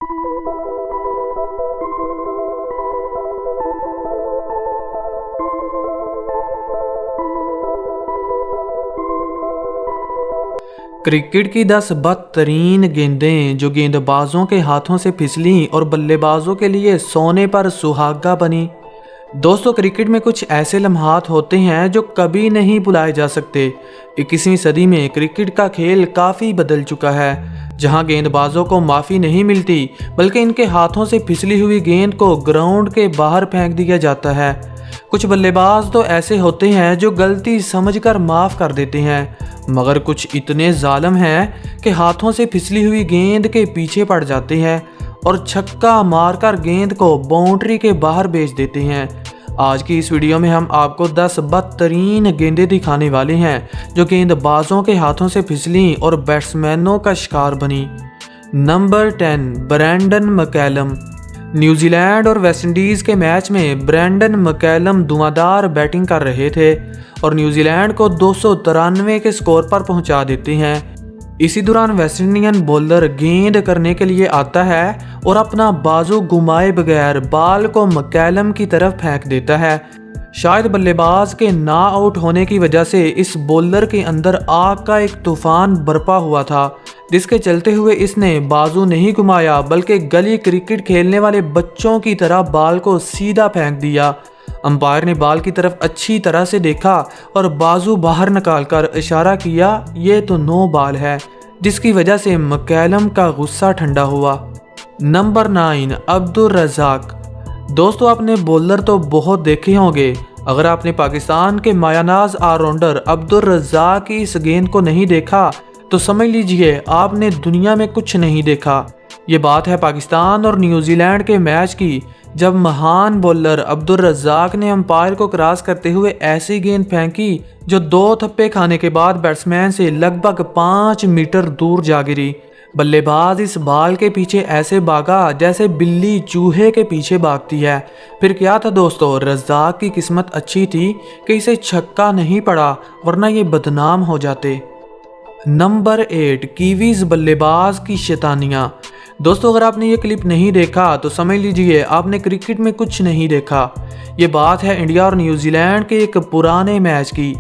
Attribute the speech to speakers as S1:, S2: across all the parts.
S1: Cricket की 10 बदतरीन गेंदें जो गेंदबाजों के हाथों से फिसलीं और बल्लेबाजों के लिए सोने पर सुहागा बनी। दोस्तों, क्रिकेट में कुछ ऐसे लम्हात होते हैं जो कभी नहीं भुलाए जा सकते। 21वीं सदी में क्रिकेट का खेल काफ़ी बदल चुका है, जहां गेंदबाजों को माफ़ी नहीं मिलती बल्कि इनके हाथों से फिसली हुई गेंद को ग्राउंड के बाहर फेंक दिया जाता है। कुछ बल्लेबाज तो ऐसे होते हैं जो गलती समझकर माफ़ कर देते हैं, मगर कुछ इतने जालिम हैं कि हाथों से फिसली हुई गेंद के पीछे पड़ जाते हैं और छक्का मारकर गेंद को बाउंड्री के बाहर भेज देते हैं। आज की इस वीडियो में हम आपको 10 बदतरीन गेंदें दिखाने वाले हैं जो गेंदबाजों के हाथों से फिसलीं और बैट्समैनों का शिकार बनी। Number 10, Brendon McCullum. न्यूजीलैंड और वेस्टइंडीज़ के मैच में ब्रेंडन मैकलम धुआंधार बैटिंग कर रहे थे और न्यूजीलैंड को 293 के स्कोर पर पहुंचा देते हैं। इसी दौरान वेस्ट इंडियन बॉलर गेंद करने के लिए आता है और अपना बाजू घुमाए बगैर बाल को मैकलम की तरफ फेंक देता है। शायद बल्लेबाज के ना आउट होने की वजह से इस बॉलर के अंदर आग का एक तूफान बरपा हुआ था, जिसके चलते हुए इसने बाजू नहीं घुमाया बल्कि गली क्रिकेट खेलने वाले बच्चों की तरह बाल को सीधा फेंक दिया। अंपायर ने बाल की तरफ अच्छी तरह से देखा और बाजू बाहर निकालकर इशारा किया, ये तो नो बॉल है, जिसकी वजह से मैकलम का गुस्सा ठंडा हुआ। नंबर 9, अब्दुल रज़ाक। दोस्तों, आपने बॉलर तो बहुत देखे होंगे, अगर आपने पाकिस्तान के मायानाज ऑलराउंडर अब्दुल रज़ाक की इस गेंद को नहीं देखा तो समझ लीजिए आपने दुनिया में कुछ नहीं देखा। ये बात है पाकिस्तान और न्यूजीलैंड के मैच की, जब महान बॉलर अब्दुल रज़ाक ने अंपायर को क्रॉस करते हुए ऐसी गेंद फेंकी जो 2 थप्पे खाने के बाद बैट्समैन से लगभग 5 मीटर दूर जा गिरी। बल्लेबाज इस बॉल के पीछे ऐसे भागा जैसे बिल्ली चूहे के पीछे भागती है। फिर क्या था दोस्तों, रज़ाक की किस्मत अच्छी थी कि इसे छक्का नहीं पड़ा, वरना ये बदनाम हो जाते। नंबर 8, कीवीज बल्लेबाज की शैतानियाँ। दोस्तों, अगर आपने ये क्लिप नहीं देखा तो समझ लीजिए आपने क्रिकेट में कुछ नहीं देखा। ये बात है इंडिया और न्यूजीलैंड के एक पुराने मैच की,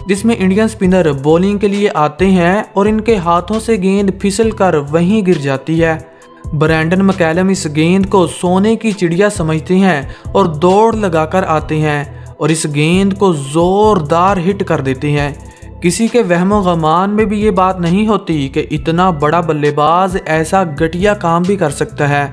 S1: जिसमें इंडियन स्पिनर बॉलिंग के लिए आते हैं और इनके हाथों से गेंद फिसल कर वहीं गिर जाती है। ब्रेंडन मैकलम इस गेंद को सोने की चिड़िया समझते हैं और दौड़ लगाकर आते हैं और इस गेंद को जोरदार हिट कर देते हैं। किसी के वहमो गमान में भी ये बात नहीं होती कि इतना बड़ा बल्लेबाज ऐसा घटिया काम भी कर सकता है,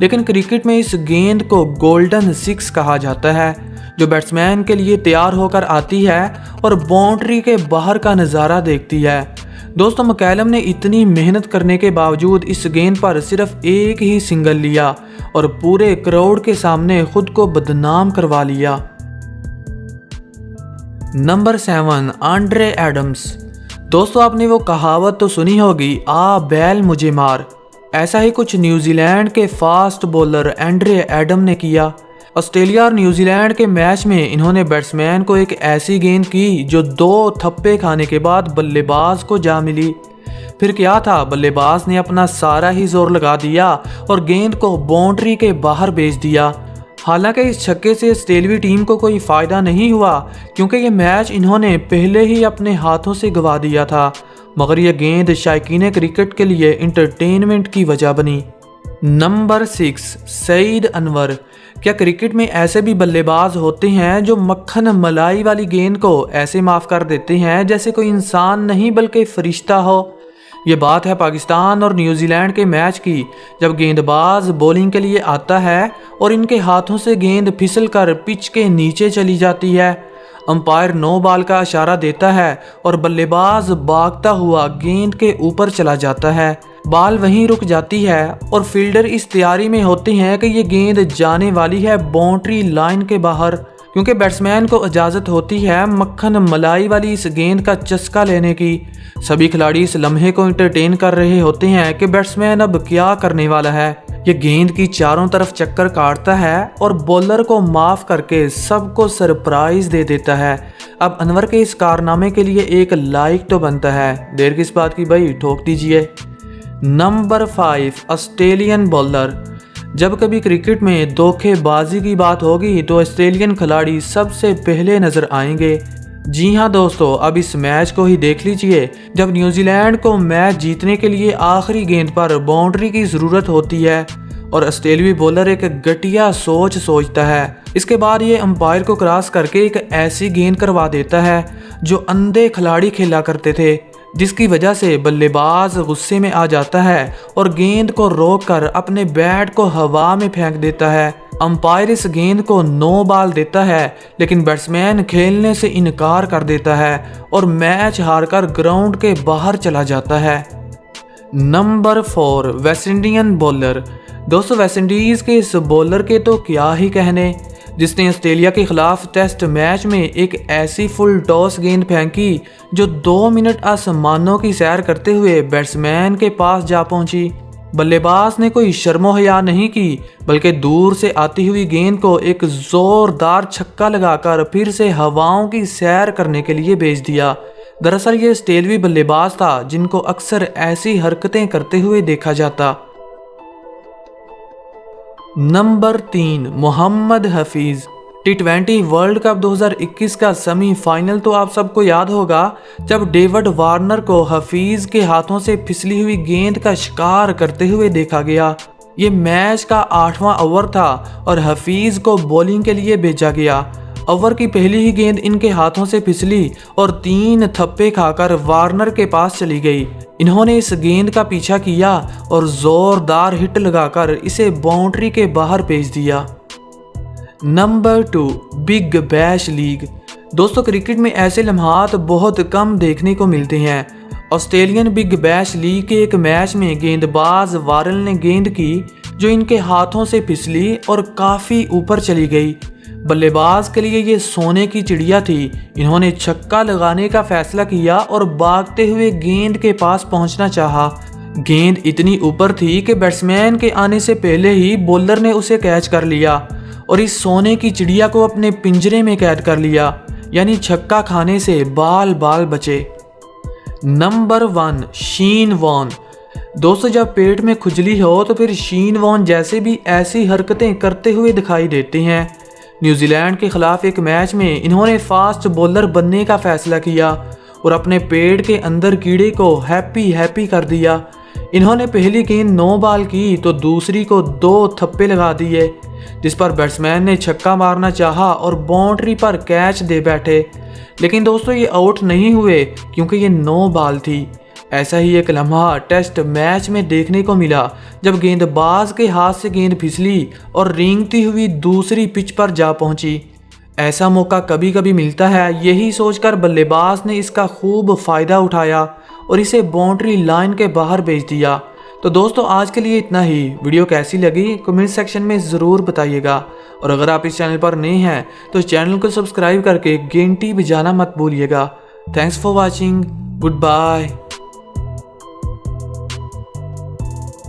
S1: लेकिन क्रिकेट में इस गेंद को गोल्डन 6 कहा जाता है, जो बैट्समैन के लिए तैयार होकर आती है और बाउंड्री के बाहर का नज़ारा देखती है। दोस्तों, मैकलम ने इतनी मेहनत करने के बावजूद इस गेंद पर सिर्फ एक ही सिंगल लिया और पूरे क्राउड के सामने खुद को बदनाम करवा लिया। Number 7, Andre Adams. दोस्तों, आपने वो कहावत तो सुनी होगी, आ बैल मुझे मार। ऐसा ही कुछ न्यूजीलैंड के फास्ट बॉलर आंद्रे एडम ने किया। ऑस्ट्रेलिया और न्यूजीलैंड के मैच में इन्होंने बैट्समैन को एक ऐसी गेंद की जो 2 थप्पे खाने के बाद बल्लेबाज को जा मिली। फिर क्या था, बल्लेबाज ने अपना सारा ही जोर लगा दिया और गेंद को बाउंड्री के बाहर भेज दिया। हालांकि इस छक्के से ऑस्ट्रेलियाई टीम को कोई फ़ायदा नहीं हुआ, क्योंकि ये मैच इन्होंने पहले ही अपने हाथों से गंवा दिया था, मगर यह गेंद शायकीन क्रिकेट के लिए इंटरटेनमेंट की वजह बनी। नंबर 6, सईद अनवर। क्या क्रिकेट में ऐसे भी बल्लेबाज होते हैं जो मक्खन मलाई वाली गेंद को ऐसे माफ़ कर देते हैं जैसे कोई इंसान नहीं बल्कि फरिश्ता हो। ये बात है पाकिस्तान और न्यूजीलैंड के मैच की, जब गेंदबाज बॉलिंग के लिए आता है और इनके हाथों से गेंद फिसल कर पिच के नीचे चली जाती है। अंपायर नो बॉल का इशारा देता है और बल्लेबाज भागता हुआ गेंद के ऊपर चला जाता है। बॉल वहीं रुक जाती है और फील्डर इस तैयारी में होते हैं कि ये गेंद जाने वाली है बाउंड्री लाइन के बाहर, क्योंकि बैट्समैन को इजाज़त होती है मक्खन मलाई वाली इस गेंद का चस्का लेने की। सभी खिलाड़ी इस लम्हे को एंटरटेन कर रहे होते हैं कि बैट्समैन अब क्या करने वाला है। ये गेंद की चारों तरफ चक्कर काटता है और बॉलर को माफ़ करके सबको सरप्राइज दे देता है। अब अनवर के इस कारनामे के लिए एक लाइक तो बनता है, देर किस बात की भाई, ठोक दीजिए। Number 5 Australian bowler. जब कभी क्रिकेट में धोखेबाजी की बात होगी तो ऑस्ट्रेलियन खिलाड़ी सबसे पहले नजर आएंगे। जी हाँ दोस्तों, अब इस मैच को ही देख लीजिए जब न्यूजीलैंड को मैच जीतने के लिए आखिरी गेंद पर बाउंड्री की ज़रूरत होती है और ऑस्ट्रेलियाई बॉलर एक घटिया सोच सोचता है। इसके बाद ये अंपायर को क्रॉस करके एक ऐसी गेंद करवा देता है जो अंधे खिलाड़ी खेला करते थे, जिसकी वजह से बल्लेबाज गुस्से में आ जाता है और गेंद को रोककर अपने बैट को हवा में फेंक देता है। अंपायर इस गेंद को नो बॉल देता है, लेकिन बैट्समैन खेलने से इनकार कर देता है और मैच हारकर ग्राउंड के बाहर चला जाता है। Number 4 West Indian bowler. दोस्तों, वेस्ट इंडीज़ के इस बॉलर के तो क्या ही कहने, जिसने ऑस्ट्रेलिया के खिलाफ टेस्ट मैच में एक ऐसी फुल टॉस गेंद फेंकी जो 2 मिनट आसमानों की सैर करते हुए बैट्समैन के पास जा पहुंची। बल्लेबाज ने कोई शर्मो हया नहीं की, बल्कि दूर से आती हुई गेंद को एक जोरदार छक्का लगाकर फिर से हवाओं की सैर करने के लिए भेज दिया। दरअसल ये ऑस्ट्रेलियाई बल्लेबाज था जिनको अक्सर ऐसी हरकतें करते हुए देखा जाता। Number 3 Mohammad Hafeez. T20 world cup 2021 का सेमीफाइनल तो आप सबको याद होगा, जब डेविड वार्नर को हफीज के हाथों से फिसली हुई गेंद का शिकार करते हुए देखा गया। ये मैच का 8वां ओवर था और हफीज को बॉलिंग के लिए भेजा गया। ओवर की पहली ही गेंद इनके हाथों से फिसली और 3 थप्पे खाकर वार्नर के पास चली गई। इन्होंने इस गेंद का पीछा किया और जोरदार हिट लगाकर इसे बाउंड्री के बाहर भेज दिया। Number 2 big bash league. दोस्तों, क्रिकेट में ऐसे लम्हात बहुत कम देखने को मिलते हैं। ऑस्ट्रेलियन बिग बैश लीग के एक मैच में गेंदबाज वारल ने गेंद की जो इनके हाथों से फिसली और काफ़ी ऊपर चली गई। बल्लेबाज के लिए ये सोने की चिड़िया थी। इन्होंने छक्का लगाने का फैसला किया और भागते हुए गेंद के पास पहुंचना चाहा। गेंद इतनी ऊपर थी कि बैट्समैन के आने से पहले ही बॉलर ने उसे कैच कर लिया और इस सोने की चिड़िया को अपने पिंजरे में कैद कर लिया, यानी छक्का खाने से बाल बाल बचे। नंबर 1 शीन वॉन। दोस्तों, जब पेट में खुजली हो तो फिर शीन वॉन जैसे भी ऐसी हरकतें करते हुए दिखाई देते हैं। न्यूजीलैंड के खिलाफ एक मैच में इन्होंने फास्ट बॉलर बनने का फैसला किया और अपने पेट के अंदर कीड़े को हैप्पी कर दिया। इन्होंने पहली गेंद नो बॉल की तो दूसरी को 2 थप्पे लगा दिए, जिस पर बैट्समैन ने छक्का मारना चाहा और बाउंड्री पर कैच दे बैठे। लेकिन दोस्तों, ये आउट नहीं हुए क्योंकि ये नो बॉल थी। ऐसा ही एक लम्हा टेस्ट मैच में देखने को मिला जब गेंदबाज के हाथ से गेंद फिसली और रेंगती हुई दूसरी पिच पर जा पहुंची। ऐसा मौका कभी कभी मिलता है, यही सोचकर बल्लेबाज ने इसका खूब फ़ायदा उठाया और इसे बाउंड्री लाइन के बाहर भेज दिया। तो दोस्तों, आज के लिए इतना ही। वीडियो कैसी लगी कमेंट सेक्शन में ज़रूर बताइएगा और अगर आप इस चैनल पर नए हैं तो चैनल को सब्सक्राइब करके घंटी बजाना मत भूलिएगा। Thanks for watching. Good bye.